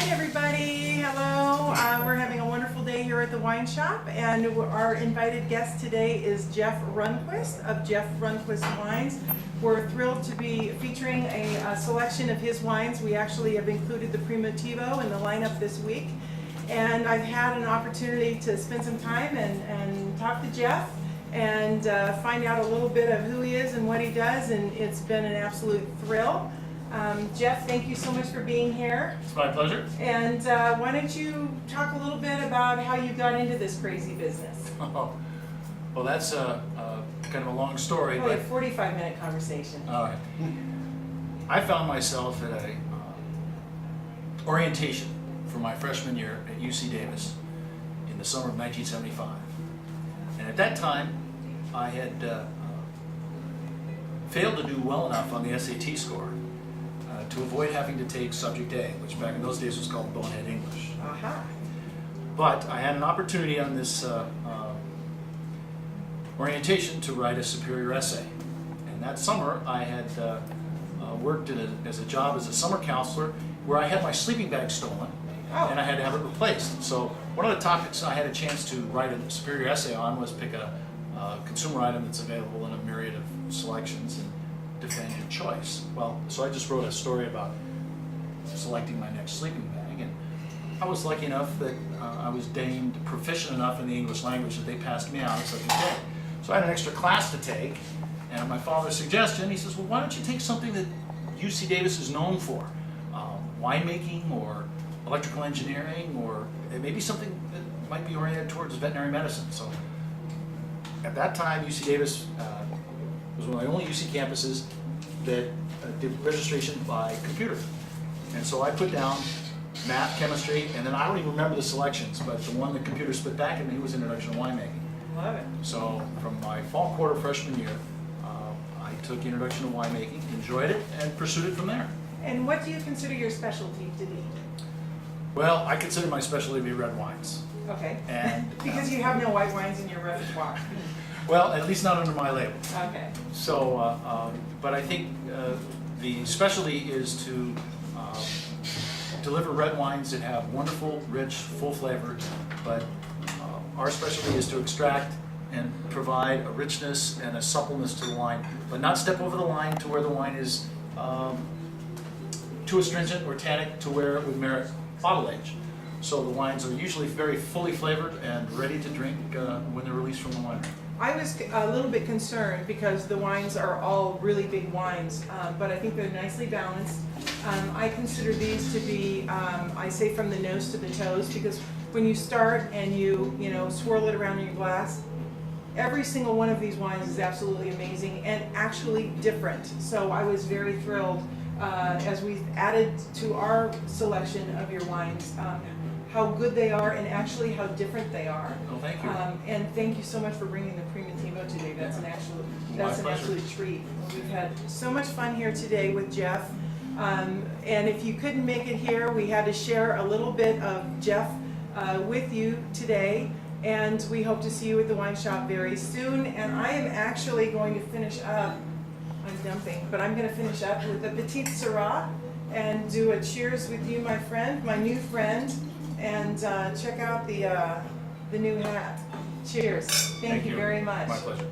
everybody. Hello. We're having a wonderful day here at the wine shop, and our invited guest today is Jeff Runquist of Jeff Runquist Wines. We're thrilled to be featuring a selection of his wines. We actually have included the Primitivo in the lineup this week, and I've had an opportunity to spend some time and talk to Jeff and find out a little bit of who he is and what he does, and it's been an absolute thrill. Jeff, thank you so much for being here. It's my pleasure. And why don't you talk a little bit about how you got into this crazy business? Oh, well, that's kind of a long story. Probably a but 45-minute conversation. all right. I found myself at a orientation for my freshman year at UC Davis in the summer of 1975. And at that time, I had failed to do well enough on the SAT score to avoid having to take Subject A, which back in those days was called Bonehead English. Aha. But I had an opportunity on this orientation to write a superior essay. And that summer I had worked as a job as a summer counselor where I had my sleeping bag stolen and I had to have it replaced. So one of the topics I had a chance to write a superior essay on was pick a consumer item that's available in a myriad of selections and defend your choice. Well, so I just wrote a story about selecting my next sleeping bag, and I was lucky enough that I was deemed proficient enough in the English language that they passed me out as Subject A. So I had an extra class to take, and at my father's suggestion, he says, well, why don't you take something that UC Davis is known for? Winemaking or electrical engineering, or maybe something that might be oriented towards veterinary medicine. So at that time, UC Davis was one of the only UC campuses that did registration by computer. And so I put down math, chemistry, and then I don't even remember the selections, but the one the computer spit back at me was Introduction to Winemaking. Love it. So from my fall quarter freshman year, I took Introduction to Winemaking, enjoyed it, and pursued it from there. And what do you consider your specialty to be? Well, I consider my specialty to be red wines. Okay. And because you have no white wines in your repertoire. well, at least not under my label. Okay. So, but I think the specialty is to deliver red wines that have wonderful, rich, full flavor, but our specialty is to extract and provide a richness and a suppleness to the wine, but not step over the line to where the wine is too astringent or tannic to where it would merit bottle age. So the wines are usually very fully flavored and ready to drink when they're released from the winery. I was a little bit concerned because the wines are all really big wines, but I think they're nicely balanced. I consider these to be, I say from the nose to the toes, because when you start and you swirl it around in your glass, every single one of these wines is absolutely amazing and actually different. So I was very thrilled as we've added to our selection of your wines, how good they are and actually how different they are. Oh, thank you. And thank you so much for bringing the Primitivo today. That's an absolute treat. We've had so much fun here today with Jeff. And if you couldn't make it here, we had to share a little bit of Jeff with you today. And we hope to see you at the wine shop very soon. And I am actually going to finish up, I'm dumping, but I'm going to finish up with a Petite Syrah and do a cheers with you, my friend, my new friend. And check out the new hat. Cheers. Thank you very much. My pleasure.